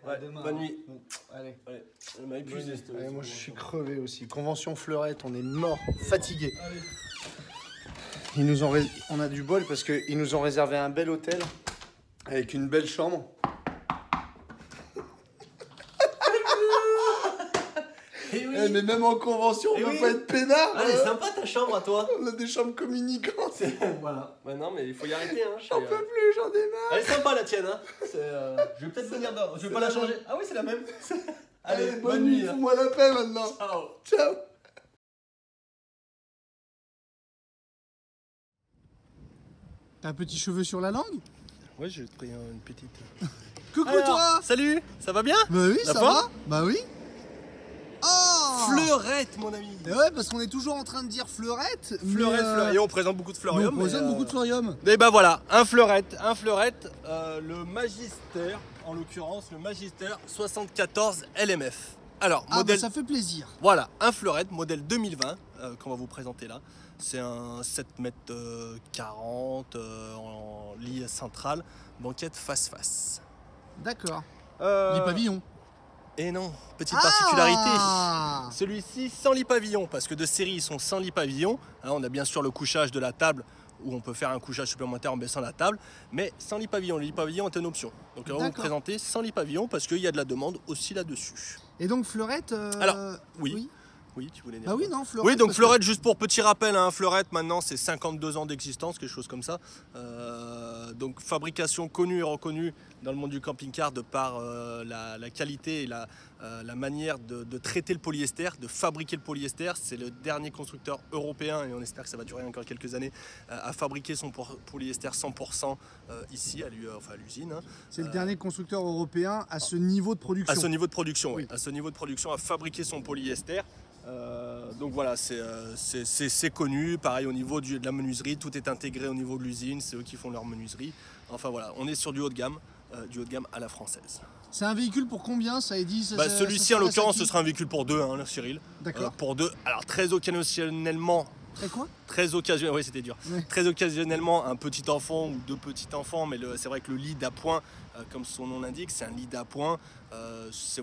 Ouais, demain, bonne nuit. Allez. Elle m'a épuisé. Allez, moi je suis crevé aussi. Convention Fleurette, on est mort, fatigué. On a du bol parce qu'ils nous ont réservé un bel hôtel avec une belle chambre. Et oui. Mais même en convention, on peut pas être peinard. Ah, elle est sympa ta chambre à toi. On a des chambres communicantes. Voilà. Ouais, non, mais il faut y arrêter. Hein. J'en peux plus, j'en ai marre. Elle est sympa la tienne. Hein. Je vais peut-être venir dans. Je vais pas la changer. Ah oui, c'est la même. Allez, bonne nuit. Fous-moi la paix maintenant. Ciao. Ciao. T'as un petit cheveu sur la langue? Ouais, j'ai pris une petite. Coucou alors, toi. Salut. Ça va bien? Bah oui, ça va. Bah oui. Oh, Fleurette, mon ami. Et ouais, parce qu'on est toujours en train de dire Fleurette. Fleurette. Et on présente beaucoup de fleurium. On présente beaucoup de fleurium. Et bah voilà, un Fleurette, le Magister, en l'occurrence le Magister 74 LMF. Alors, modèle, bah ça fait plaisir. Voilà, un Fleurette, modèle 2020, qu'on va vous présenter là. C'est un 7 m 40 en lit central, banquette face-face. D'accord. Lit pavillon. Et non, petite particularité, Ah, celui-ci sans lit pavillon, parce que de série ils sont sans lit pavillon. Hein, on a bien sûr le couchage de la table, où on peut faire un couchage supplémentaire en baissant la table, mais sans lit pavillon. Le lit pavillon est une option. Donc on va vous présenter sans lit pavillon, parce qu'il y a de la demande aussi là-dessus. Et donc Fleurette... Alors, oui. Oui, tu voulais dire. Ah oui, non, Fleurette. Oui, donc Fleurette, juste pour petit rappel, hein, Fleurette maintenant c'est 52 ans d'existence, quelque chose comme ça. Donc fabrication connue et reconnue dans le monde du camping-car de par la qualité et la manière de traiter le polyester, de fabriquer le polyester. C'est le dernier constructeur européen, et on espère que ça va durer encore quelques années, à fabriquer son polyester 100% ici, à l'usine. Hein. C'est le dernier constructeur européen à ce niveau de production. À ce niveau de production, oui. À ce niveau de production, à fabriquer son polyester. Donc voilà, c'est connu. Pareil au niveau de la menuiserie, tout est intégré au niveau de l'usine, c'est eux qui font leur menuiserie. Enfin voilà, on est sur du haut de gamme à la française. C'est un véhicule pour combien, ça est dit? Celui-ci en l'occurrence ce sera un véhicule pour deux, hein, Cyril. D'accord. Pour deux, alors très occasionnellement. Très occasionnellement, oui c'était dur. Ouais. Très occasionnellement un petit enfant ou deux petits enfants, mais c'est vrai que le lit d'appoint, comme son nom l'indique, c'est un lit d'appoint. C'est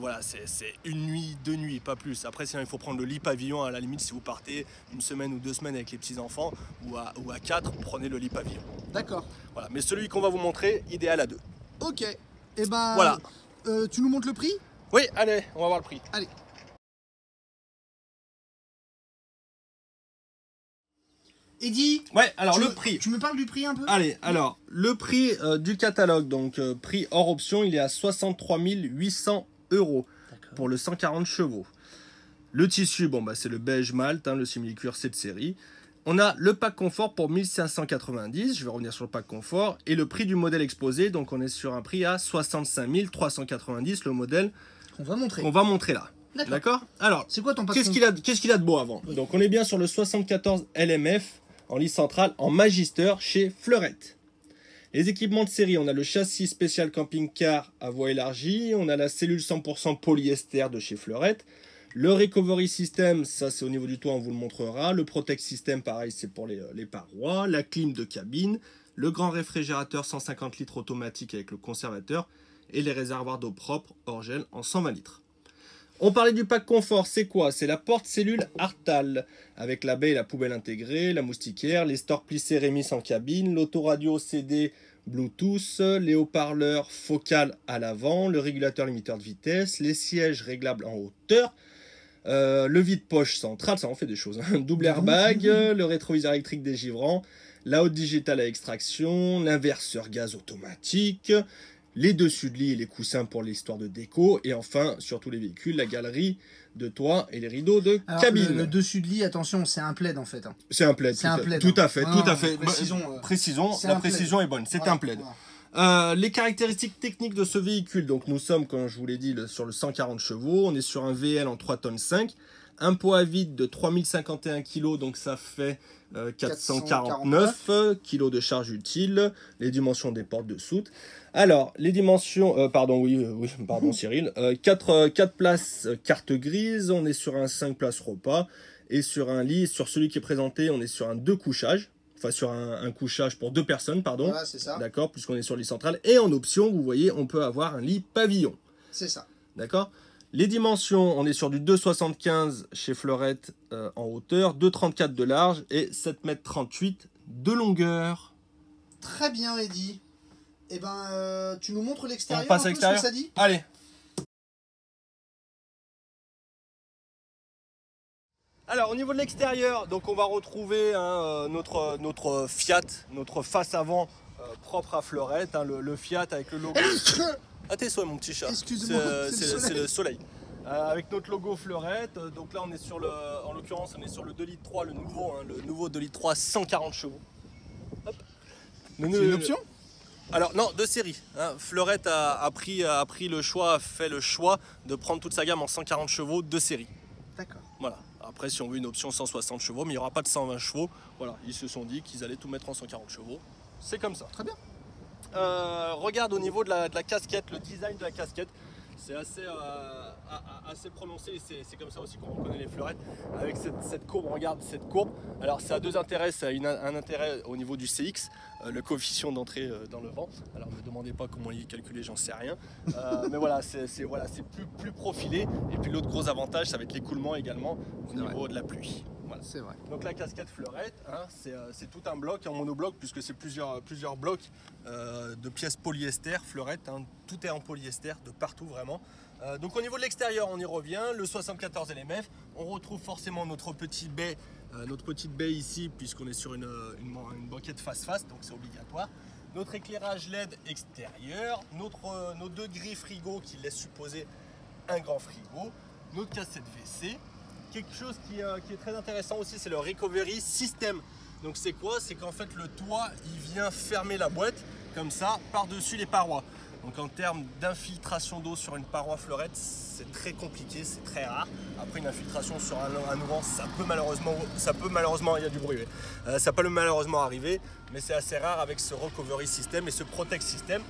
une nuit, 2 nuits, pas plus. Après sinon il faut prendre le lit pavillon à la limite si vous partez 1 semaine ou 2 semaines avec les petits enfants ou à 4, prenez le lit pavillon. D'accord. Voilà, mais celui qu'on va vous montrer, idéal à 2. Ok. Et ben voilà. Tu nous montres le prix? Oui, allez, on va voir le prix. Allez. Eddy, ouais, alors le prix. Tu me parles du prix un peu? Allez, alors, le prix du catalogue, donc prix hors option, il est à 63 800 € pour le 140 chevaux. Le tissu, bon, bah, c'est le beige malt, hein, le simili-cuir, c'est de série. On a le pack confort pour 1590, je vais revenir sur le pack confort, et le prix du modèle exposé, donc on est sur un prix à 65 390, le modèle qu'on va montrer. Qu'on va montrer là. D'accord. Alors, c'est quoi ton pack qu'est-ce qu'il a de beau avant? Oui. Donc on est bien sur le 74 LMF en lit central en Magister chez Fleurette. Les équipements de série, on a le châssis spécial camping-car à voie élargie, on a la cellule 100% polyester de chez Fleurette, le recovery system, ça c'est au niveau du toit, on vous le montrera, le protect system, pareil, c'est pour les parois, la clim de cabine, le grand réfrigérateur 150 litres automatique avec le conservateur et les réservoirs d'eau propre hors gel en 120 litres. On parlait du pack confort, c'est quoi? C'est la porte-cellule Artal, avec la baie et la poubelle intégrée, la moustiquaire, les stores plissés Rémis en cabine, l'autoradio CD Bluetooth, les haut-parleurs focal à l'avant, le régulateur limiteur de vitesse, les sièges réglables en hauteur, le vide-poche central, ça en fait des choses, hein. Double airbag, le rétroviseur électrique dégivrant, la haute digitale à extraction, l'inverseur gaz automatique, les dessus de lit et les coussins pour l'histoire de déco, et enfin, sur tous les véhicules, la galerie de toit et les rideaux de cabine. Le dessus de lit, attention, c'est un plaid en fait. Hein. C'est un plaid. Tout à fait. Précisons, la précision est bonne. C'est un plaid. Voilà. Les caractéristiques techniques de ce véhicule, donc nous sommes, comme je vous l'ai dit, sur le 140 chevaux, on est sur un VL en 3,5 tonnes, un poids à vide de 3051 kg, donc ça fait 449 kg de charge utile, les dimensions des portes de soute. Alors, les dimensions, pardon Cyril, 4 places carte grise, on est sur un 5 places repas, et sur un lit, sur celui qui est présenté, on est sur un 2 couchages, enfin sur un couchage pour 2 personnes, pardon. Voilà, c'est ça. D'accord, puisqu'on est sur le lit central, et en option, vous voyez, on peut avoir un lit pavillon. C'est ça. D'accord. Les dimensions, on est sur du 2,75 chez Fleurette en hauteur, 2,34 de large et 7,38 m de longueur. Très bien, Eddy. Eh ben, tu nous montres l'extérieur. On passe à un peu, ce que l'extérieur. ça dit? Allez. Alors au niveau de l'extérieur, donc on va retrouver notre Fiat, notre face avant propre à Fleurette, hein, le Fiat avec le logo. Ah t'es souhait mon petit chat. Excuse-moi, c'est le soleil. Avec notre logo Fleurette, donc là on est sur le, en l'occurrence on est sur le 2 litres 3, le nouveau 2 litres 3, 140 chevaux. C'est une option? Alors non, de série. Hein. Fleurette a fait le choix de prendre toute sa gamme en 140 chevaux de série. D'accord. Voilà. Après, si on veut une option 160 chevaux, mais il n'y aura pas de 120 chevaux, voilà, ils se sont dit qu'ils allaient tout mettre en 140 chevaux. C'est comme ça. Très bien. Regarde au niveau de la casquette, le design de la casquette, c'est assez prononcé. C'est comme ça aussi qu'on reconnaît les Fleurettes. Avec cette courbe, regarde cette courbe. Alors, ça a deux intérêts. Ça a un intérêt au niveau du CX, le coefficient d'entrée dans le vent. Alors, ne me demandez pas comment il est calculé, j'en sais rien. Mais voilà, c'est plus profilé. Et puis, l'autre gros avantage, ça va être l'écoulement également au niveau de la pluie. Voilà. C'est vrai. Donc la casquette Fleurette, hein, c'est tout un bloc en monobloc puisque c'est plusieurs blocs de pièces polyester Fleurette, hein, tout est en polyester de partout vraiment. Donc au niveau de l'extérieur, on y revient, le 74 LMF, on retrouve forcément notre petite baie ici puisqu'on est sur une banquette face-face, donc c'est obligatoire. Notre éclairage LED extérieur, nos deux grilles frigo qui laissent supposer un grand frigo, notre cassette WC. Quelque chose qui est très intéressant aussi, c'est le recovery system. Donc c'est quoi? C'est qu'en fait le toit il vient fermer la boîte comme ça par-dessus les parois. Donc en termes d'infiltration d'eau sur une paroi Fleurette, c'est très compliqué, c'est très rare. Après une infiltration sur un ouvrant, ça peut malheureusement, il y a du bruit, ça peut malheureusement arriver, mais c'est assez rare avec ce recovery system et ce protect system.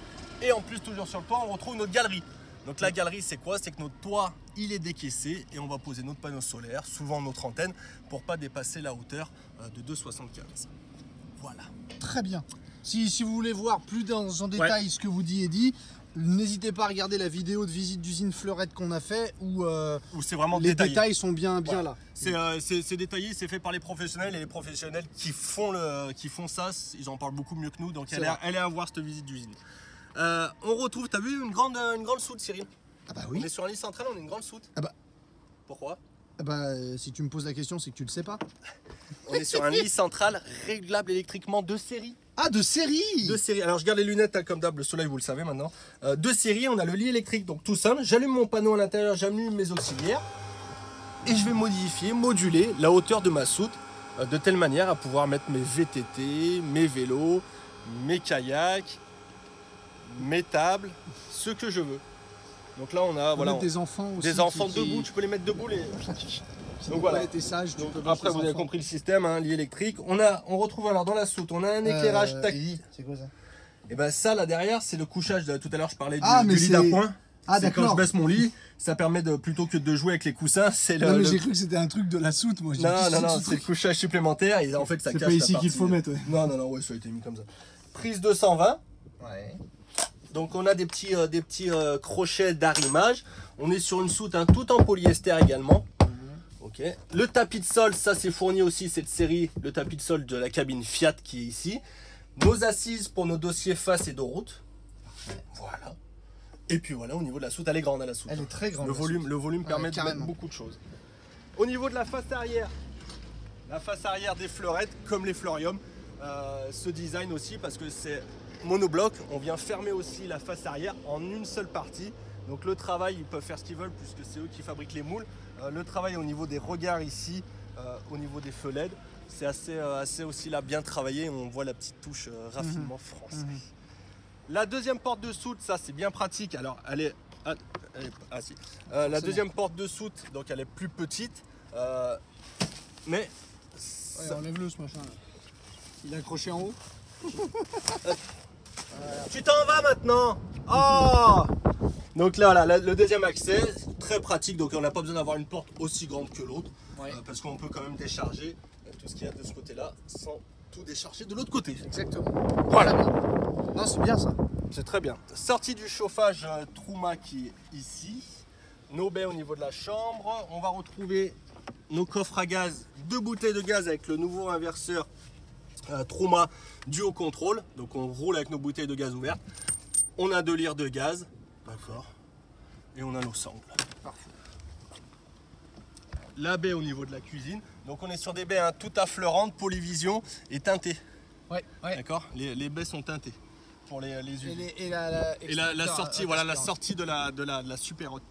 Et en plus toujours sur le toit, on retrouve notre galerie. Donc la galerie c'est quoi? C'est que notre toit il est décaissé et on va poser notre panneau solaire, souvent notre antenne, pour pas dépasser la hauteur de 2,75. Voilà. Très bien. Si vous voulez voir plus en détail ce que vous dit Eddy, n'hésitez pas à regarder la vidéo de visite d'usine Fleurette qu'on a fait où c'est vraiment les détaillé. détails sont bien là. C'est détaillé, c'est fait par les professionnels et les professionnels qui font ça, ils en parlent beaucoup mieux que nous, donc allez à voir cette visite d'usine. On retrouve, t'as vu, une grande soute, Cyril? Ah bah oui. On est sur un lit central, on a une grande soute. Ah bah. Pourquoi? Ah bah si tu me poses la question, c'est que tu le sais pas. On est sur un lit central réglable électriquement de série. Ah, de série? De série. Alors je garde les lunettes hein, comme d'hab, le soleil vous le savez maintenant. De série, on a le lit électrique, donc tout simple. J'allume mon panneau à l'intérieur, j'allume mes auxiliaires et je vais moduler la hauteur de ma soute de telle manière à pouvoir mettre mes VTT, mes vélos, mes kayaks, mes tables, ce que je veux. Donc là on a des enfants aussi. Des enfants debout, tu peux les mettre debout les. Donc voilà. Été sage, donc, après vous avez compris le système, hein, lit électrique. On retrouve alors dans la soute, on a un éclairage tactile. C'est quoi ça? Et ben ça là derrière c'est le couchage. Tout à l'heure je parlais du lit d'appoint. Ah d'accord. Quand je baisse mon lit, ça permet plutôt que de jouer avec les coussins, c'est le. Non mais j'ai cru que c'était un truc de la soute moi. Non, c'est le couchage supplémentaire et en fait ça cache. C'est pas ici qu'il faut mettre. Ouais. Non, ouais, ça a été mis comme ça. Prise 220. Ouais. Donc on a des petits crochets d'arrimage. On est sur une soute hein, tout en polyester également. Ok. Le tapis de sol, ça c'est fourni aussi, c'est de série, le tapis de sol de la cabine Fiat qui est ici. Nos assises pour nos dossiers face et dos route. Voilà. Et puis voilà, au niveau de la soute, elle est grande à la soute. Elle est très grande. Le volume permet de mettre beaucoup de choses. Au niveau de la face arrière des Fleurettes, comme les Fleurium, ce design aussi parce que c'est monobloc, on vient fermer aussi la face arrière en une seule partie. Donc le travail, ils peuvent faire ce qu'ils veulent puisque c'est eux qui fabriquent les moules. Le travail au niveau des regards ici, au niveau des feux LED, c'est assez aussi là bien travaillé. On voit la petite touche raffinement français. La deuxième porte de soute, ça c'est bien pratique. Alors la deuxième porte de soute, donc elle est plus petite, mais ouais, enlève-le ce machin. Il est accroché en haut. Tu t'en vas maintenant. Oh. Donc là, le deuxième accès, très pratique. Donc on n'a pas besoin d'avoir une porte aussi grande que l'autre, parce qu'on peut quand même décharger tout ce qu'il y a de ce côté-là sans tout décharger de l'autre côté. Exactement. Voilà. Non, c'est bien ça. C'est très bien. Sortie du chauffage Truma qui est ici. Nos baies au niveau de la chambre. On va retrouver nos coffres à gaz, 2 bouteilles de gaz avec le nouveau inverseur Truma duo contrôle. Donc on roule avec nos bouteilles de gaz ouvertes. On a 2 litres de gaz. D'accord. Et on a nos sangles. Parfait. La baie au niveau de la cuisine. Donc on est sur des baies tout affleurantes, polyvision et teintées. Ouais. D'accord. Les baies sont teintées pour les huiles. Et la sortie, voilà la sortie de la super haute.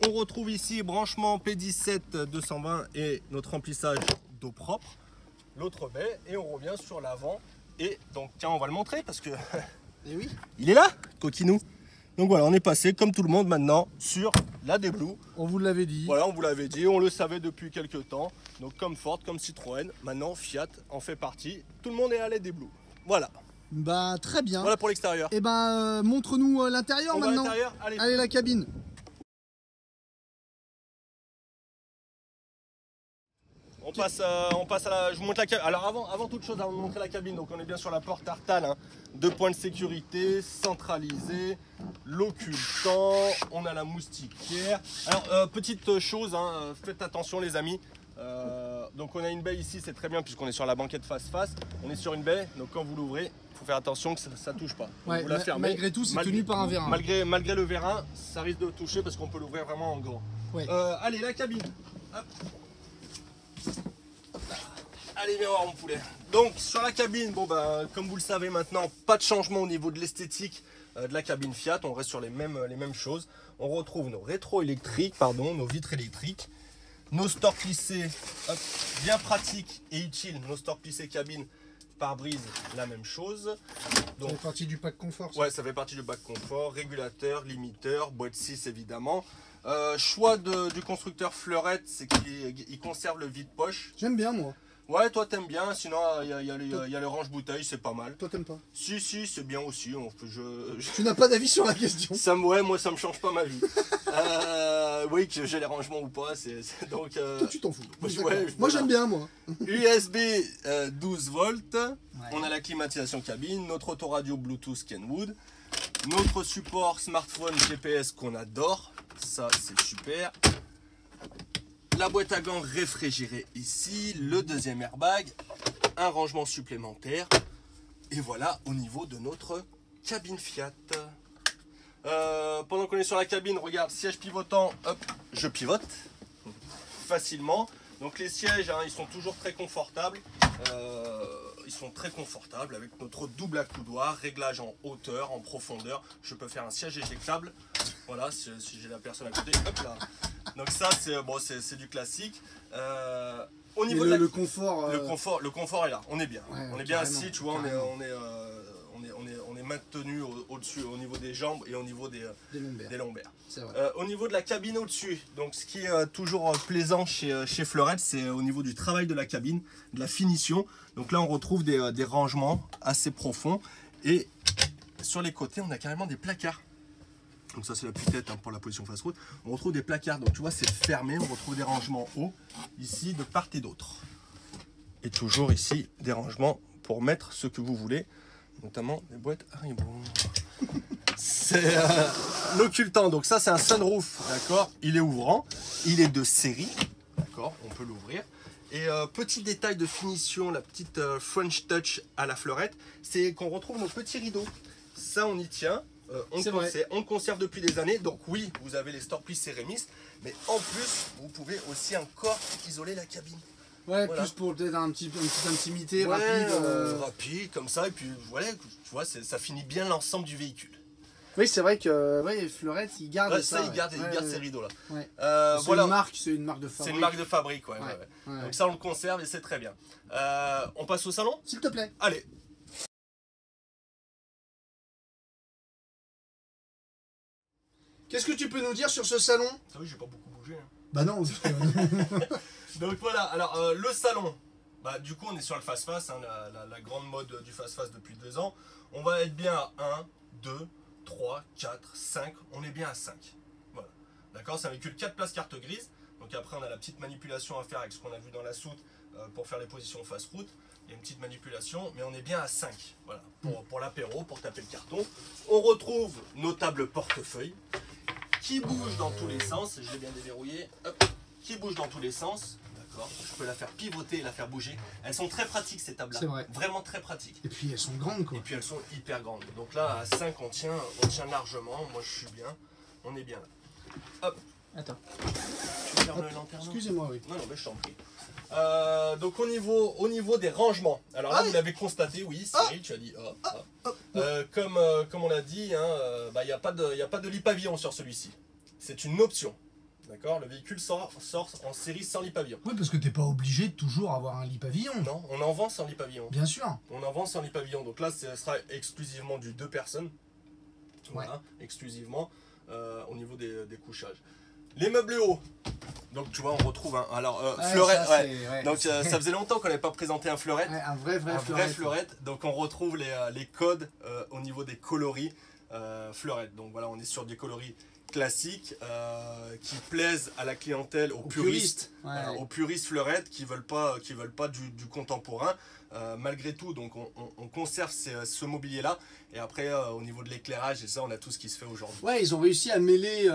On retrouve ici branchement P17 220 et notre remplissage d'eau propre. L'autre baie et on revient sur l'avant. Et donc tiens, on va le montrer parce que Et oui. il est là, coquinou. Donc voilà, on est passé comme tout le monde maintenant sur la D-Blue. On vous l'avait dit. Voilà, on vous l'avait dit, on le savait depuis quelques temps. Donc comme Ford, comme Citroën, maintenant Fiat en fait partie. Tout le monde est à la D-Blue. Voilà. Bah très bien. Voilà pour l'extérieur. Et ben montre-nous l'intérieur On va à maintenant. l'intérieur. Allez, la cabine. On passe à la. Je vous montre la cabine. Alors avant toute chose, avant de vous montrer la cabine, donc on est bien sur la porte Artal, hein. 2 points de sécurité, centralisé, l'occultant, on a la moustiquaire. Alors petite chose, hein, faites attention les amis. Donc on a une baie ici, c'est très bien puisqu'on est sur la banquette face-face. On est sur une baie, donc quand vous l'ouvrez, il faut faire attention que ça touche pas. Ouais, vous la fermez. malgré tout, c'est tenu par un vérin. Malgré le vérin, ça risque de toucher parce qu'on peut l'ouvrir vraiment en grand. Ouais. Allez, la cabine. Hop. Allez, viens voir mon poulet. Donc sur la cabine, bon bah comme vous le savez maintenant, pas de changement au niveau de l'esthétique de la cabine Fiat. On reste sur les mêmes choses. On retrouve nos rétro-électriques, nos vitres électriques, nos stores plissés, hop, bien pratiques et utiles. Nos stores plissés cabine, pare-brise, la même chose. Donc, Ça fait partie du pack confort. Ça. Ouais, ça fait partie du pack confort, régulateur, limiteur, boîte 6 évidemment. Choix du constructeur Fleurette, c'est qu'il conserve le vide-poche. J'aime bien moi. Ouais, toi t'aimes bien, sinon il y a le range-bouteille, c'est pas mal. Toi t'aimes pas. Si, c'est bien aussi. Tu n'as pas d'avis sur la question. Moi ça me change pas ma vie. Oui, que j'ai les rangements ou pas, donc... Toi tu t'en fous. Ouais, moi j'aime bien moi. USB 12 volts, Ouais. on a la climatisation cabine, notre autoradio Bluetooth Kenwood, notre support smartphone GPS qu'on adore, ça c'est super. La boîte à gants réfrigérée ici, le deuxième airbag, un rangement supplémentaire. Et voilà au niveau de notre cabine Fiat. Pendant qu'on est sur la cabine, regarde, siège pivotant, hop, je pivote facilement. Donc les sièges, hein, ils sont toujours très confortables. Ils sont très confortables avec notre double accoudoir, réglage en hauteur, en profondeur. Je peux faire un siège éjectable. Voilà, si j'ai la personne à côté, hop là. Donc ça, c'est du classique. Au niveau le confort. le confort est là. On est bien. Ouais, on est bien carrément, assis, tu vois. carrément. On est maintenu au-dessus, au niveau des jambes et au niveau des lombaires. C'est vrai. Au niveau de la cabine au-dessus, donc ce qui est toujours plaisant chez Fleurette, c'est au niveau du travail de la cabine, de la finition. Donc là, on retrouve des rangements assez profonds et sur les côtés, on a carrément des placards. Donc ça, c'est la tête hein, pour la position face route. On retrouve des placards, donc tu vois, c'est fermé. On retrouve des rangements hauts ici de part et d'autre. Et toujours ici des rangements pour mettre ce que vous voulez, notamment des boîtes Haribo. C'est l'occultant, donc ça c'est un sunroof, d'accord. Il est ouvrant, il est de série, d'accord, on peut l'ouvrir. Et petit détail de finition, la petite French touch à la Fleurette, c'est qu'on retrouve nos petits rideaux. Ça on y tient, on le conserve depuis des années. Donc oui, vous avez les stores plissés Rémis, mais en plus vous pouvez aussi encore isoler la cabine. Ouais, Voilà. plus pour peut-être une petite intimité Ouais, rapide. rapide comme ça, et puis voilà, tu vois, ça finit bien l'ensemble du véhicule. Oui, c'est vrai que Fleurette, il garde Ouais, ça. il garde ces rideaux là. Ouais. Voilà. C'est une marque de fabrique. C'est une marque de fabrique, ouais. Ouais. Donc ça, on le conserve et c'est très bien. On passe au salon? S'il te plaît. Allez. Qu'est-ce que tu peux nous dire sur ce salon? Ah oui, j'ai pas beaucoup bougé. Hein. Bah non. Donc voilà, alors le salon, bah, du coup on est sur le face-face, hein, la grande mode du face-face depuis 2 ans. On va être bien à 1, 2, 3, 4, 5, on est bien à 5. Voilà. D'accord, c'est un véhicule 4 places carte grise. Donc après on a la petite manipulation à faire avec ce qu'on a vu dans la soute pour faire les positions face route. Il y a une petite manipulation, mais on est bien à 5. Voilà, pour l'apéro, pour taper le carton. On retrouve nos tables portefeuille qui bougent dans tous les sens. Je l'ai bien déverrouillé. Hop, qui bougent dans tous les sens. D'accord. Je peux la faire pivoter et la faire bouger. Elles sont très pratiques ces tables-là. C'est vrai. Vraiment très pratiques. Et puis elles sont grandes quoi. Et puis elles sont hyper grandes. Donc là à 5 on tient largement. Moi je suis bien. On est bien là. Hop. Attends. Tu fermes le lanterne. Excusez-moi, oui. Non, non, mais je t'en prie. Donc au niveau des rangements, alors là vous l'avez constaté, oui, Cyril, tu as dit comme on l'a dit, hein, il n'y a pas de lit pavillon sur celui-ci. C'est une option. D'accord. Le véhicule sort en série sans lit pavillon. Oui, parce que t'es pas obligé de toujours avoir un lit pavillon. Non, on en vend sans lit pavillon. Bien sûr. On en vend sans lit pavillon. Donc là, ce sera exclusivement du 2 personnes. Voilà, exclusivement au niveau des couchages. Les meubles hauts. Donc tu vois, on retrouve fleurette. Donc ça faisait longtemps qu'on n'avait pas présenté un fleurette. Un vrai fleurette. Donc on retrouve les codes au niveau des coloris fleurette. Donc voilà, on est sur des coloris classiques qui plaisent à la clientèle, aux puristes, aux puristes fleurettes qui veulent pas du contemporain. Malgré tout, donc on conserve ce mobilier-là. Et après, au niveau de l'éclairage, et ça, on a tout ce qui se fait aujourd'hui. Ouais, ils ont réussi à mêler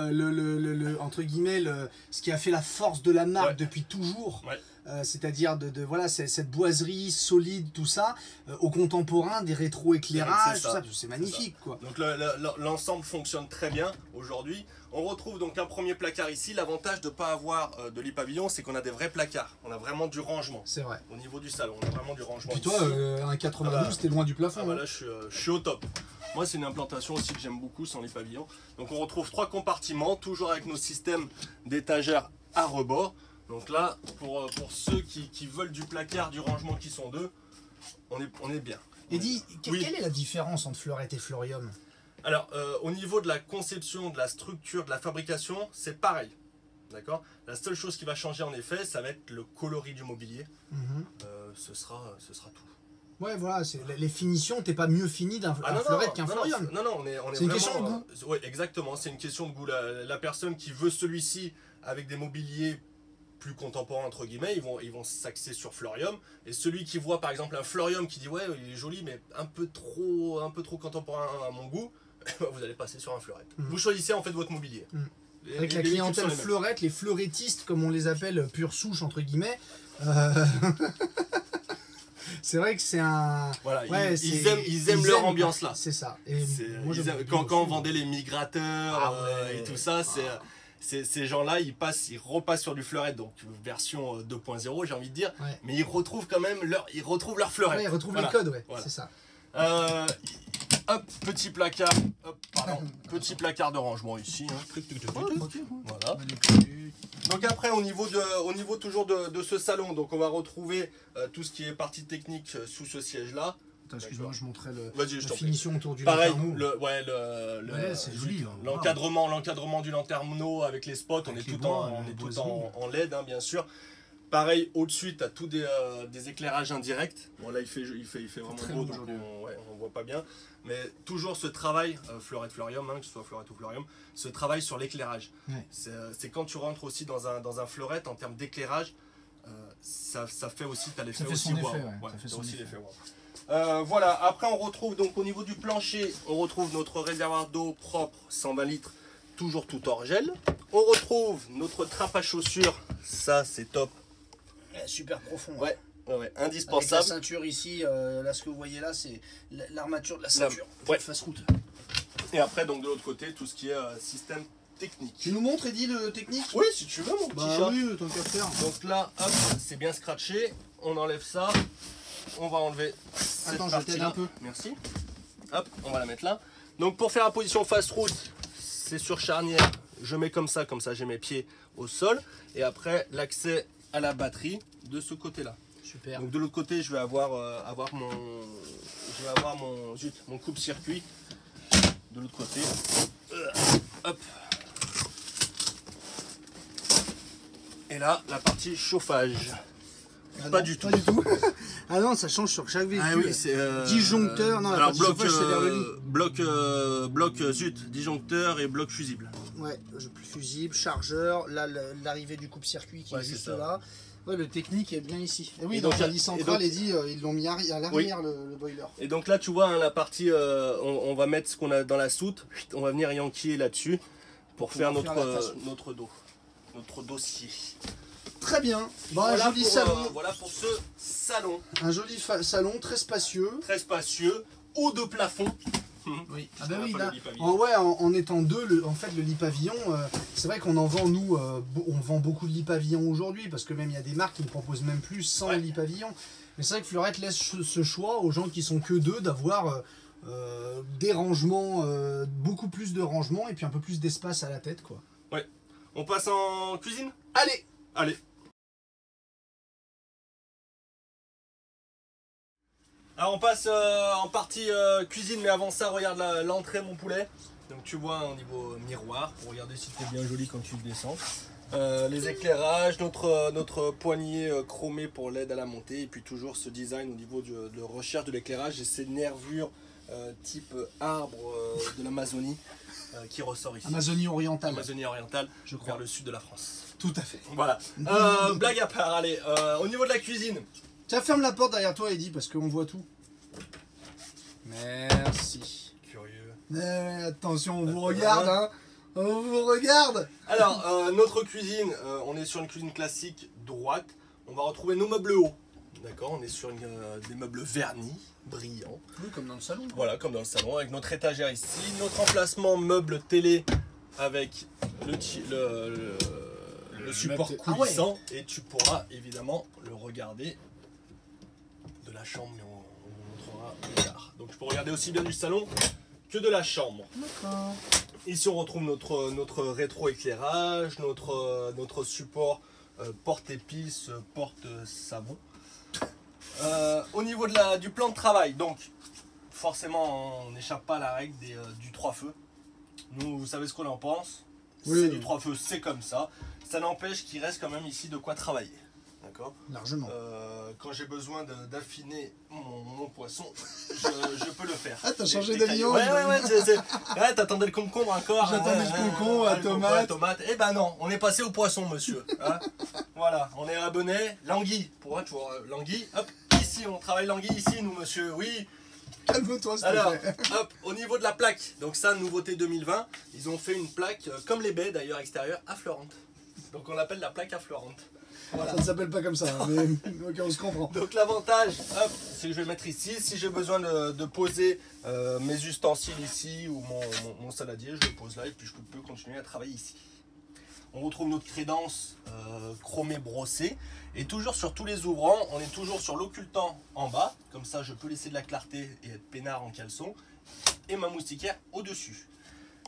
entre guillemets ce qui a fait la force de la marque depuis toujours. Ouais. C'est-à-dire voilà, cette boiserie solide, tout ça, au contemporain, des rétro-éclairages, tout ça, c'est magnifique quoi. Donc l'ensemble fonctionne très bien aujourd'hui. On retrouve donc un premier placard ici. L'avantage de ne pas avoir de lit pavillon, c'est qu'on a des vrais placards. On a vraiment du rangement. C'est vrai. Au niveau du salon, on a vraiment du rangement. Puis toi, un 92, t'es loin du plafond. Là, je suis au top. Moi, c'est une implantation aussi que j'aime beaucoup sans lit pavillon. Donc on retrouve 3 compartiments, toujours avec nos systèmes d'étagères à rebord. Donc là, pour ceux qui veulent du placard, du rangement qui sont deux, on est bien. Et dis, quelle est la différence entre fleurette et fleurium? Alors, au niveau de la conception, de la structure, de la fabrication, c'est pareil. D'accord. La seule chose qui va changer en effet, ça va être le coloris du mobilier. Ce sera tout. Ouais, voilà, les finitions, t'es pas mieux fini d'un fleurette qu'un fleurium. Non, on est c'est une question de goût. Oui, exactement, c'est une question de goût. La personne qui veut celui-ci avec des mobiliers plus contemporains entre guillemets, ils vont s'axer sur fleurium. Et celui qui voit par exemple un fleurium qui dit ouais, il est joli mais un peu trop contemporain à mon goût, vous allez passer sur un fleurette. Vous choisissez en fait votre mobilier. Avec la clientèle fleurette, les fleurettistes comme on les appelle, pure souche entre guillemets. C'est vrai que c'est un... Voilà, ils aiment leur ambiance là. C'est ça. Et quand on vendait les migrateurs et tout ça, ces gens-là, ils repassent sur du fleurette, donc version 2.0, j'ai envie de dire. Mais ils retrouvent quand même leur fleurette. Ils retrouvent les codes, c'est ça. Hop, petit placard. Petit placard de rangement ici. Voilà. Donc après, au niveau toujours de ce salon, donc on va retrouver tout ce qui est partie technique sous ce siège-là. Excuse-moi, je montrerai la finition autour du lanterneau. c'est joli. L'encadrement du lanterneau avec les spots, on est tout en LED, hein, bien sûr. Pareil, au-dessus, tu as tous des éclairages indirects. Bon, là, il fait vraiment beau, donc on voit pas bien. Mais toujours ce travail, fleurette, fleurium, que ce soit fleurette ou fleurium, ce travail sur l'éclairage. C'est quand tu rentres aussi dans un fleurette, en termes d'éclairage, ça fait aussi, tu as l'effet aussi wow. Ça fait aussi l'effet wow. Voilà, après on retrouve donc au niveau du plancher, on retrouve notre réservoir d'eau propre, 120 litres, toujours tout hors gel. On retrouve notre trappe à chaussures, ça c'est top. Super profond. Ouais, indispensable. Avec la ceinture ici, là ce que vous voyez là, c'est l'armature de la ceinture. Face route. Et après donc de l'autre côté, tout ce qui est système technique. Tu nous montres Eddy le technique? Oui, si tu veux mon petit chat. Oui, tant qu'à faire. Donc là, hop, c'est bien scratché. On enlève ça. On va enlever cette partie-là. Je t'aide un peu. Merci. Hop, on va la mettre là. Donc pour faire la position face route, c'est sur charnière. Je mets comme ça j'ai mes pieds au sol. Et après, l'accès à la batterie de ce côté-là. Super. Donc de l'autre côté, je vais avoir mon coupe-circuit. De l'autre côté. Hop. Et là, la partie chauffage. Pas du tout. Pas du tout. Ah non, ça change sur chaque véhicule. Ah oui, c'est disjoncteur, non, alors pas chauffage, c'est vers le lit. bloc disjoncteur et bloc fusible. Ouais, fusible, chargeur, là l'arrivée du coupe-circuit qui est juste là. Ouais, le technique est bien ici. Et oui, et dans donc, la lit centrale, ils l'ont mis à l'arrière, oui. le boiler. Et donc là, tu vois, hein, la partie, on va mettre ce qu'on a dans la soute, on va venir yanker là-dessus pour faire notre dos, notre dossier. Très bien. Bon, Voilà, un joli salon. Voilà pour ce salon. Un joli salon, très spacieux. Très spacieux, haut de plafond. Oui. Ah bah oui, là, Ouais, en étant deux, en fait, le lit pavillon, c'est vrai qu'on en vend, nous, on vend beaucoup de lit pavillon aujourd'hui, parce que même il y a des marques qui ne proposent même plus sans lit pavillon. Mais c'est vrai que Fleurette laisse ce choix aux gens qui sont que deux d'avoir des rangements, beaucoup plus de rangements et puis un peu plus d'espace à la tête, quoi. Ouais. On passe en cuisine ? Allez! Allez. Alors on passe en partie cuisine, mais avant ça, regarde l'entrée, mon poulet. Donc tu vois au niveau miroir, pour regarder si t'es bien joli quand tu descends. Les éclairages, notre poignée chromée pour l'aide à la montée, et puis toujours ce design au niveau de recherche de l'éclairage et ces nervures type arbre de l'Amazonie qui ressort ici. Amazonie orientale. Amazonie orientale, je crois. vers le sud de la France. Tout à fait. Voilà. Blague à part, allez, au niveau de la cuisine. Tiens, ferme la porte derrière toi, Eddy, parce qu'on voit tout. Merci. Curieux. Attention, on vous regarde, hein. On vous regarde. Alors, notre cuisine, on est sur une cuisine classique droite. On va retrouver nos meubles hauts. D'accord, on est sur des meubles vernis, brillants. Oui, comme dans le salon. Voilà, comme dans le salon, avec notre étagère ici. Notre emplacement meuble télé avec le support coulissant. Et tu pourras évidemment le regarder de la chambre, mais on vous montrera plus tard. Donc je peux regarder aussi bien du salon que de la chambre. D'accord. Ici on retrouve notre rétro-éclairage, notre support porte-épices, porte-savon. Au niveau du plan de travail, donc forcément on n'échappe pas à la règle du 3 feux. Nous, vous savez ce qu'on en pense. Oui, c'est du 3 feux, c'est comme ça. Ça n'empêche qu'il reste quand même ici de quoi travailler. D'accord. Largement. Quand j'ai besoin d'affiner mon poisson, je peux le faire. Ah, t'as changé d'aliment. Ouais, t'attendais le concombre encore. J'attendais le concombre, la tomate. Eh ben non, on est passé au poisson, monsieur. Hein. Voilà, on est abonné. L'anguille, pour tu vois, l'anguille, hop, ici, on travaille l'anguille, ici, nous, monsieur, oui. Calme-toi, s'il te Alors, plaît. hop, au niveau de la plaque, donc ça, nouveauté 2020, ils ont fait une plaque, comme les baies d'ailleurs extérieures, affleurante. Donc on l'appelle la plaque affleurante. Voilà. Ça ne s'appelle pas comme ça, hein, mais ok, on se comprend. Donc l'avantage, hop, c'est que je vais mettre ici. Si j'ai besoin de poser mes ustensiles ici ou mon saladier, je le pose là et puis je peux continuer à travailler ici. On retrouve notre crédence chromée brossée. Et toujours sur tous les ouvrants, on est toujours sur l'occultant en bas. Comme ça, je peux laisser de la clarté et être peinard en caleçon. Et ma moustiquaire au-dessus.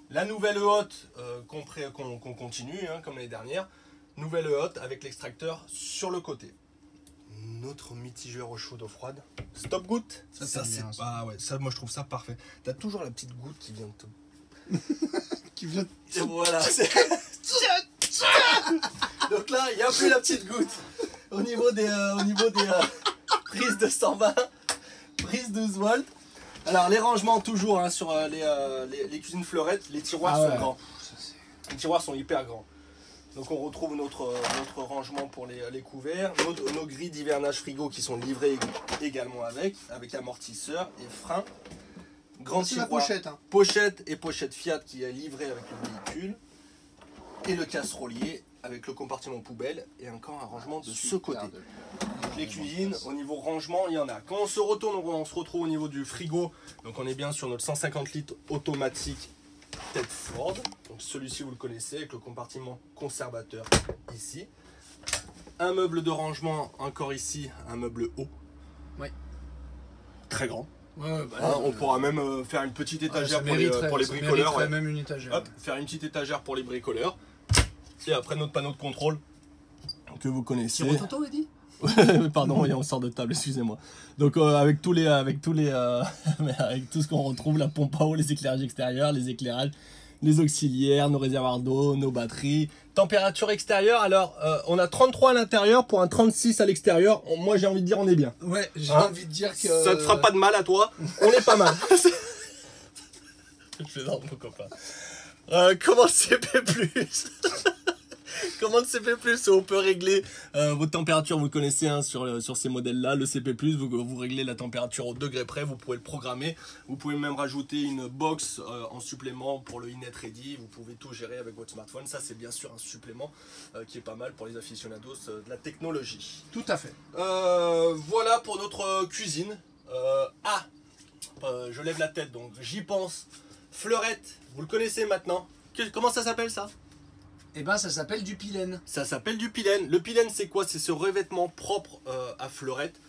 La nouvelle haute qu'on continue, hein, comme l'année dernière. Nouvelle haute avec l'extracteur sur le côté. Notre mitigeur au chaud d'eau froide. Stop goutte. Ça c'est pas. Ouais, ça, moi je trouve ça parfait. T'as toujours la petite goutte qui vient de te. Qui vient. Et voilà. Donc là, il n'y a plus la petite goutte. Au niveau des prises de 120, prise 12 volts. Alors les rangements toujours hein, sur les cuisines Fleurette, les tiroirs sont grands. Les tiroirs sont hyper grands. Donc on retrouve notre rangement pour les couverts, nos grilles d'hivernage frigo qui sont livrées également avec amortisseur et frein. Grand tiroir, la pochette, hein. Pochette et pochette Fiat qui est livrée avec le véhicule. Et le casserolier avec le compartiment poubelle et encore un rangement de ce côté. Donc les cuisines, au niveau rangement, il y en a. Quand on se retourne, on se retrouve au niveau du frigo. Donc on est bien sur notre 150 litres automatique tête Ford. Donc celui-ci vous le connaissez avec le compartiment conservateur ici. Un meuble de rangement encore ici, un meuble haut. Ouais. Très grand. Ouais, on pourra même faire une petite étagère pour les bricoleurs. Ouais. Même une étagère. Hop, faire une petite étagère pour les bricoleurs. Et après notre panneau de contrôle que vous connaissez. C'est Rototo, Eddy ? Pardon, on sort de table, excusez-moi. Donc avec tout ce qu'on retrouve, la pompe à eau, les éclairages extérieurs, les éclairages, les auxiliaires, nos réservoirs d'eau, nos batteries. Température extérieure, alors on a 33 à l'intérieur pour un 36 à l'extérieur. Moi j'ai envie de dire on est bien. Ouais, j'ai Hein, envie de dire que... ça te fera pas de mal à toi, on est pas mal. Je plaisante mon copain. Commande CP+. Commande CP+, on peut régler votre température, vous le connaissez hein, sur ces modèles-là, le CP+, vous réglez la température au degré près, vous pouvez le programmer, vous pouvez même rajouter une box en supplément pour le Inet Ready, vous pouvez tout gérer avec votre smartphone, ça c'est bien sûr un supplément qui est pas mal pour les aficionados de la technologie. Tout à fait. Voilà pour notre cuisine. Je lève la tête donc j'y pense. Fleurette, vous le connaissez maintenant. Comment ça s'appelle ça? Eh ben, ça s'appelle du pilène. Ça s'appelle du pilène. Le pilène, c'est quoi? C'est ce revêtement propre à fleurette,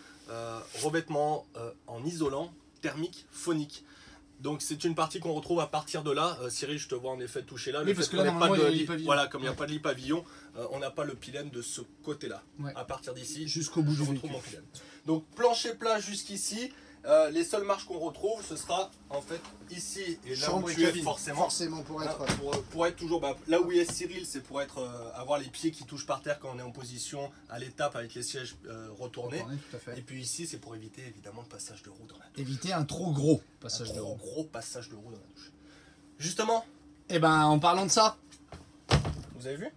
revêtement en isolant thermique phonique. Donc c'est une partie qu'on retrouve à partir de là. Cyril, je te vois en effet toucher là. Oui, parce que là, normalement, il y a lit pavillon. Voilà, comme il n'y a pas de lit pavillon, on n'a pas le pilène de ce côté-là. Ouais. À partir d'ici, Jusqu'au bout je du retrouve véhicule. mon pilène. Donc plancher plat jusqu'ici. Les seules marches qu'on retrouve, ce sera en fait ici et là Chambre où et tu es cabine. forcément. Forcément pour être... Pour être toujours là où est Cyril, c'est pour être avoir les pieds qui touchent par terre quand on est en position à l'étape avec les sièges retournés. Tout à fait. Et puis ici, c'est pour éviter évidemment le passage de roue dans la douche. Éviter un trop gros passage de roue. Gros passage de roue dans la douche. Justement, Eh ben, en parlant de ça... vous avez vu?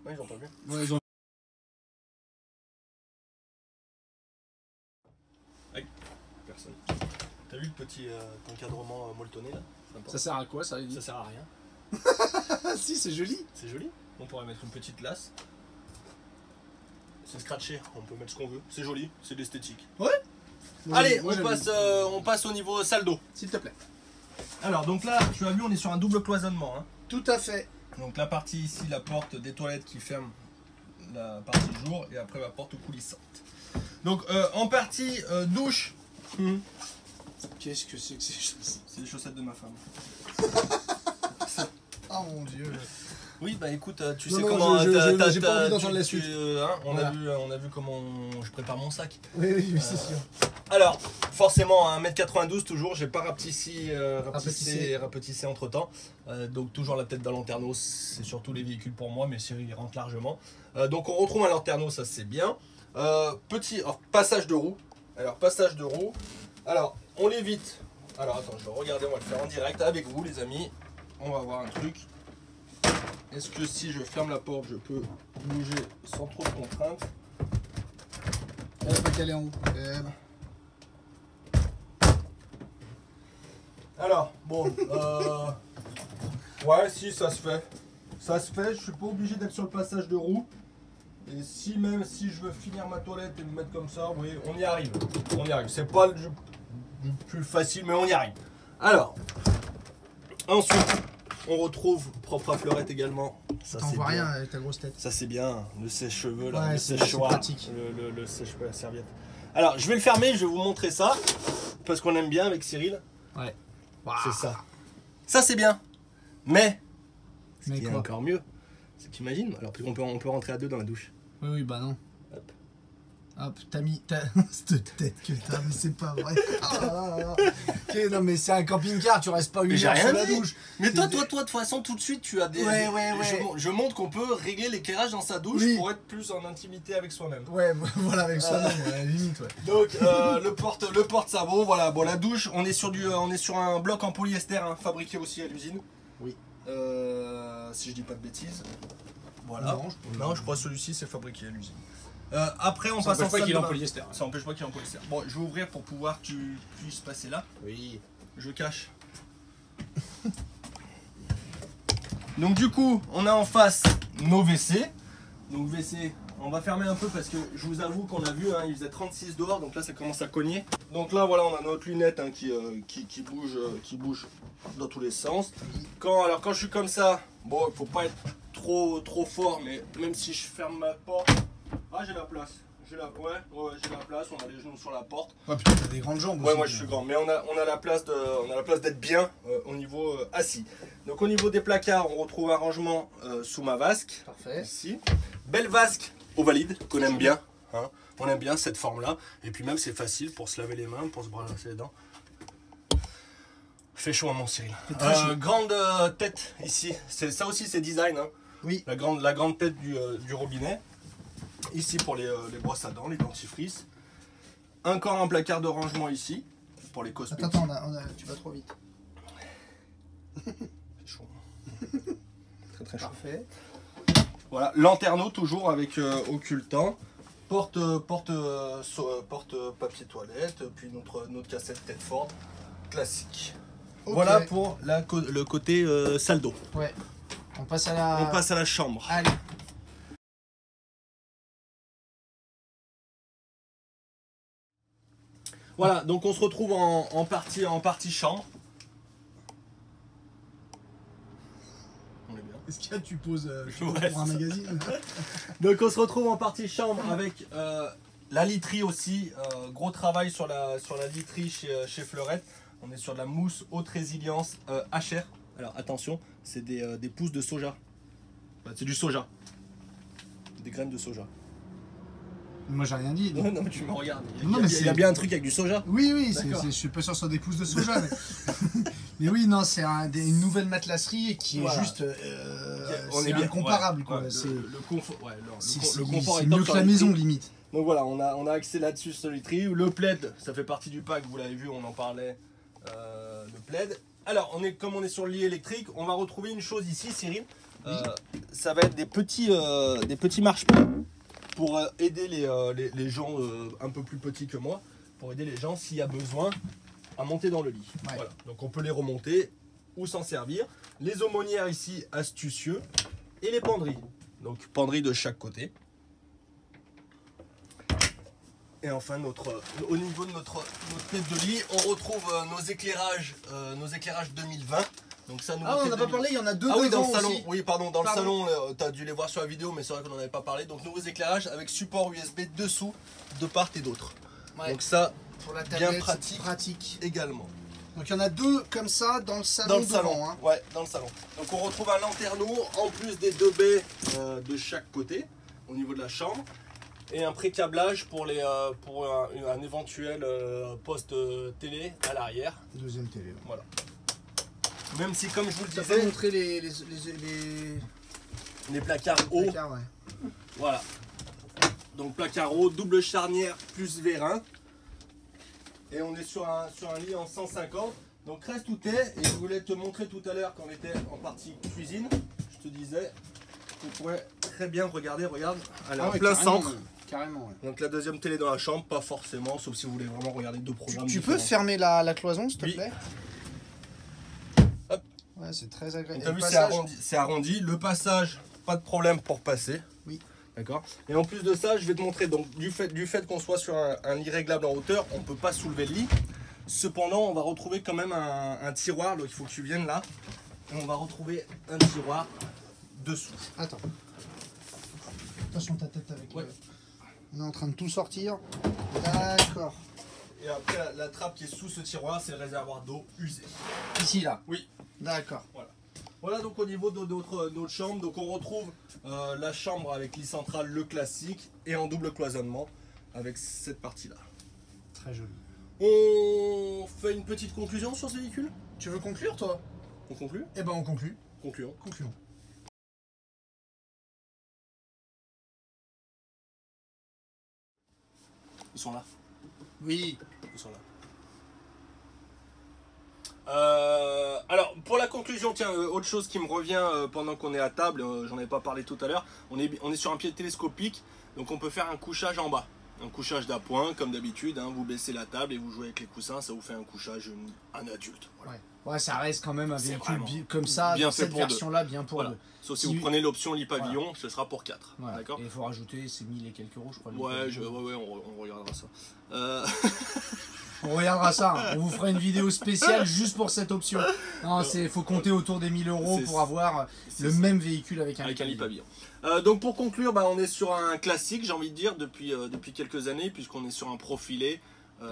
Non, ils ont pas vu. Ouais, ils ont... Personne. T'as vu le petit encadrement molletonné là? Sympa. Ça sert à quoi ça? Ça sert à rien. Ah si, c'est joli. C'est joli. On pourrait mettre une petite glace. C'est scratché, on peut mettre ce qu'on veut. C'est joli, c'est l'esthétique. Ouais. Allez, Moi, on passe au niveau salle d'eau. S'il te plaît. Alors, donc là, tu as vu, on est sur un double cloisonnement. Hein. Tout à fait. Donc la partie ici, la porte des toilettes qui ferme la partie jour et après la porte coulissante. Donc en partie douche. Qu'est-ce que c'est que ces choses? C'est les chaussettes de ma femme. Oh mon dieu. Oui, bah écoute, tu Non, sais non, comment. j'ai pas envie d'entendre la suite. On Voilà. a vu comment je prépare mon sac. Oui, oui, oui, c'est sûr. Alors, forcément, à 1m92 toujours, j'ai pas rapetissé entre temps. Donc toujours la tête dans lanterneau, c'est surtout les véhicules pour moi, mais Cyril il rentre largement. Donc on retrouve un lanterneau, ça c'est bien. Passage de roue. Alors passage de roue. Alors on l'évite. Alors attends, je vais regarder, on va le faire en direct avec vous les amis. On va voir un truc. Est-ce que si je ferme la porte, je peux bouger sans trop de contraintes? Elle va pas caler en haut. Alors, bon, ouais, si, ça se fait. Ça se fait, je suis pas obligé d'être sur le passage de roue. Et si même si je veux finir ma toilette et me mettre comme ça, oui, on y arrive. On y arrive. C'est pas le plus facile, mais on y arrive. Alors, ensuite, on retrouve propre à fleurette également. Ça, T'en c'est vois bien. rien avec ta grosse tête. Ça c'est bien, le sèche-cheveux là, Ouais, le c'est sèche-cheveux, pratique. le sèche-cheveux, la serviette. Alors je vais le fermer, je vais vous montrer ça, parce qu'on aime bien avec Cyril. Ouais. C'est ça. Ça c'est bien, mais ce Mais qui est quoi? encore mieux, c'est que t'imagines, alors on peut rentrer à deux dans la douche. Oui, oui, bah non. Hop. Hop, t'as mis cette tête que t'as, mais c'est pas vrai. Ah là là là. Ok, non, mais c'est un camping-car, tu restes pas une j'ai heure rien sous la dit. douche. Mais toi, C'est- de toute façon, tout de suite, tu as des. Ouais, Je montre qu'on peut régler l'éclairage dans sa douche Oui. pour être plus en intimité avec soi-même. Ouais, voilà, avec soi-même, à la limite, ouais. Donc le porte-savon, voilà. Bon, la douche, on est sur un bloc en polyester, hein, fabriqué aussi à l'usine. Oui. Si je dis pas de bêtises. Voilà. Non, Je crois que celui-ci c'est fabriqué à l'usine. Après, on Ça passe en empêche pas salle qu'il de est en bain. polyester. Ça empêche pas qu'il est en polyester. Bon, je vais ouvrir pour pouvoir que tu puisses passer là. Oui. Je cache. Donc du coup, on a en face nos WC. Donc WC, on va fermer un peu parce que je vous avoue qu'on a vu, hein, il faisait 36 dehors, donc là ça commence à cogner. Donc là voilà, on a notre lunette hein, qui bouge dans tous les sens. Quand je suis comme ça, bon, il faut pas être trop fort, mais même si je ferme ma porte, j'ai la place. J'ai la place, on a les genoux sur la porte. Ouais, putain, t'as des grandes jambes aussi. Ouais, moi je suis grand, mais on a la place d'être bien au niveau assis. Donc au niveau des placards, on retrouve un rangement sous ma vasque. Parfait. Ici. Belle vasque ovalide qu'on aime bien. Hein. On aime bien cette forme-là. Et puis même c'est facile pour se laver les mains, pour se brasser les dents. fait chaud à mon Cyril. très chaud. Grande tête ici, ça aussi c'est design. Hein. Oui. La grande tête du robinet. Ici pour les brosses à dents, les dentifrices. Encore un placard de rangement ici pour les cosmétiques. Attends, tu vas trop vite. C'est chaud. Très très chaud. Parfait. Voilà, lanterneau toujours avec occultant. Porte papier toilette, puis notre cassette Tedford classique. Ok. Voilà pour le côté salle d'eau. Ouais. On passe à la chambre. Allez. Voilà, donc on se retrouve en partie chambre. On est bien. Est-ce que tu poses Ouais, pour un magazine? Donc on se retrouve en partie chambre avec la literie aussi. Gros travail sur la literie chez Fleurette. On est sur de la mousse haute résilience HR. Alors attention, c'est des pousses de soja. C'est du soja. Des graines de soja. Moi j'ai rien dit. Non, mais tu me regardes. Il Non, y a bien un truc avec du soja. Oui, D'accord. je suis pas sûr que ce soit des pousses de soja. Mais oui, non, c'est une nouvelle matelasserie qui est Voilà. juste On c'est est bien incomparable. ouais, quoi. ouais, C'est le confort, ouais, c'est- le confort c'est est top mieux sur que la literie. maison limite. Donc voilà, on a accès là-dessus sur la literie. Le plaid, ça fait partie du pack, vous l'avez vu, on en parlait. Le plaid. Alors, comme on est sur le lit électrique, on va retrouver une chose ici, Cyril. Ça va être des petits marche-pieds pour aider les gens un peu plus petits que moi, pour aider les gens s'il y a besoin à monter dans le lit. Ouais. Voilà. Donc on peut les remonter ou s'en servir. Les aumônières ici, astucieux. Et les penderies. Donc penderies de chaque côté. Et enfin, au niveau de notre tête de lit, on retrouve nos éclairages 2020. Donc ça, Ah, on n'a pas parlé, il y en a deux Ah oui, dans le devant salon. aussi. Oui, pardon, dans Pardon. le salon, tu as dû les voir sur la vidéo, mais c'est vrai qu'on n'en avait pas parlé. Donc nouveaux éclairages avec support USB dessous, de part et d'autre. Ouais. Donc ça Pour la bien tablette, pratique. Également. Donc il y en a deux comme ça dans le salon. Dans le devant, salon, hein. ouais, dans le salon. Donc on retrouve un lanterneau en plus des deux baies de chaque côté au niveau de la chambre et un pré-câblage pour un éventuel poste télé à l'arrière. Deuxième télé. Ouais. Voilà. Même si, comme je vous le Tu as pas disais, montré les les placards hauts, placards, ouais. voilà. Donc placard haut, double charnière plus vérin. Et on est sur un lit en 150. Donc reste tout est. Et je voulais te montrer tout à l'heure quand on était en partie cuisine. Je te disais qu'on pourrait très bien regarder, regarde. Elle est en ouais, plein carrément, centre. ouais. Carrément, ouais. Donc la deuxième télé dans la chambre, pas forcément, sauf si vous voulez vraiment regarder deux programmes. Tu peux différents. fermer la cloison, s'il te Oui. plaît? Hop. Ouais, c'est très agréable. T'as Et vu, le c'est passage- arrondi, c'est arrondi. Le passage, pas de problème pour passer. Oui. D'accord. Et en plus de ça, je vais te montrer. Donc du fait qu'on soit sur un lit réglable en hauteur, on ne peut pas soulever le lit. Cependant, on va retrouver quand même un tiroir. Donc il faut que tu viennes là. Et on va retrouver un tiroir dessous. Attends. Attention ta tête avec. Ouais. On est en train de tout sortir. D'accord. Et après, la trappe qui est sous ce tiroir, c'est le réservoir d'eau usé. Ici là. Oui. D'accord. Voilà donc au niveau de notre chambre. Donc on retrouve la chambre avec lit central, le classique, et en double cloisonnement avec cette partie-là. Très joli. On fait une petite conclusion sur ce véhicule? Tu veux conclure toi? On conclut? Eh ben on conclut. Concluons. Concluons. Ils sont là. Oui. Ils sont là. Alors pour la conclusion, tiens, autre chose qui me revient pendant qu'on est à table, j'en avais pas parlé tout à l'heure, on est sur un pied télescopique, donc on peut faire un couchage en bas. Un couchage d'appoint comme d'habitude, hein, vous baissez la table et vous jouez avec les coussins, ça vous fait un couchage un adulte. Voilà. Ouais, ça reste quand même un C'est véhicule vraiment comme ça, bien dans fait cette pour deux. version-là, bien pour Voilà. deux. Sauf si Si- vous prenez l'option lit pavillon, ce sera pour 4. Voilà. D'accord. Et il faut rajouter ces 1000 et quelques euros, je crois. le Ouais, pavillon. ouais, on regardera ça. On regardera ça, hein. On vous fera une vidéo spéciale juste pour cette option. Non, faut compter autour des 1000 euros C'est pour ça. avoir C'est le ça. même véhicule avec un Avec un lit pavillon. pavillon. Donc pour conclure, on est sur un classique, j'ai envie de dire, depuis quelques années, puisqu'on est sur un profilé,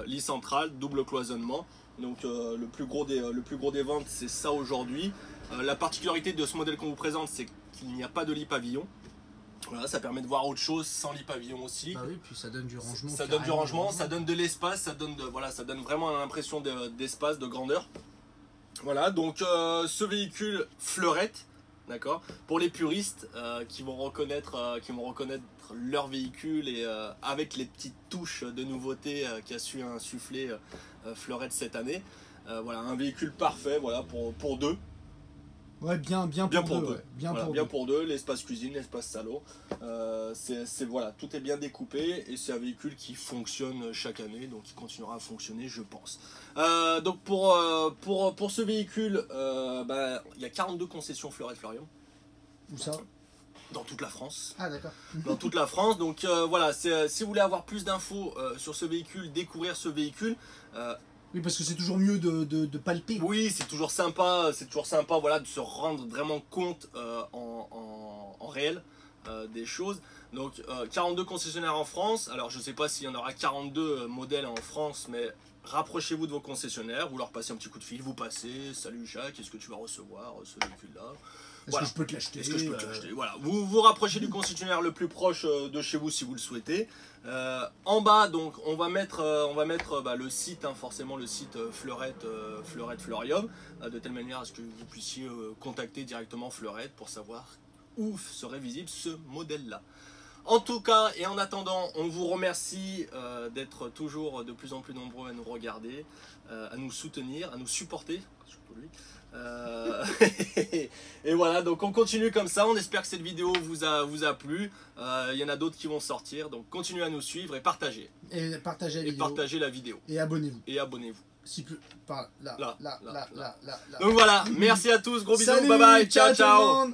lit central, double cloisonnement. Donc le plus gros des ventes, c'est ça aujourd'hui. La particularité de ce modèle qu'on vous présente, c'est qu'il n'y a pas de lit pavillon. Voilà, ça permet de voir autre chose sans lit pavillon aussi. Bah oui, puis ça donne du rangement. Ça donne du carrément. rangement, ça donne de l'espace, ça donne vraiment l'impression d'espace, de grandeur. Voilà, donc ce véhicule Fleurette, d'accord, pour les puristes qui vont reconnaître leur véhicule et avec les petites touches de nouveauté qu'a su insuffler Fleurette cette année. Voilà, un véhicule parfait, voilà, pour deux. Ouais, bien pour deux. Ouais. Bien pour deux, l'espace cuisine, l'espace salon. Voilà, tout est bien découpé et c'est un véhicule qui fonctionne chaque année, donc il continuera à fonctionner, je pense. Donc pour ce véhicule, il y a 42 concessions Fleurette Fleurium. Où ça? Dans toute la France. Ah d'accord. Dans toute la France, donc voilà, si vous voulez avoir plus d'infos sur ce véhicule, découvrir ce véhicule. Oui, parce que c'est toujours mieux de palper. Oui, c'est toujours sympa, voilà, de se rendre vraiment compte en réel des choses. Donc 42 concessionnaires en France. Alors je ne sais pas s'il y en aura 42 modèles en France, mais rapprochez-vous de vos concessionnaires, vous leur passez un petit coup de fil, vous passez, salut Jacques, est-ce que tu vas recevoir ce véhicule-là? Est-ce que je peux te l'acheter? Est-ce que je peux te l'acheter? Voilà. Vous vous rapprochez du concessionnaire le plus proche de chez vous si vous le souhaitez. En bas, donc, on va mettre le site, hein, forcément le site Fleurette Fleurium, de telle manière à ce que vous puissiez contacter directement Fleurette pour savoir où serait visible ce modèle-là. En tout cas, et en attendant, on vous remercie d'être toujours de plus en plus nombreux à nous regarder, à nous soutenir, à nous supporter, surtout lui. Et voilà, donc on continue comme ça. On espère que cette vidéo vous a plu. Il y en a d'autres qui vont sortir, donc continuez à nous suivre et partagez. Et partagez la vidéo. Et abonnez-vous. Si plus par là. Donc voilà, merci à tous, gros bisous, salut, bye bye, ciao ciao.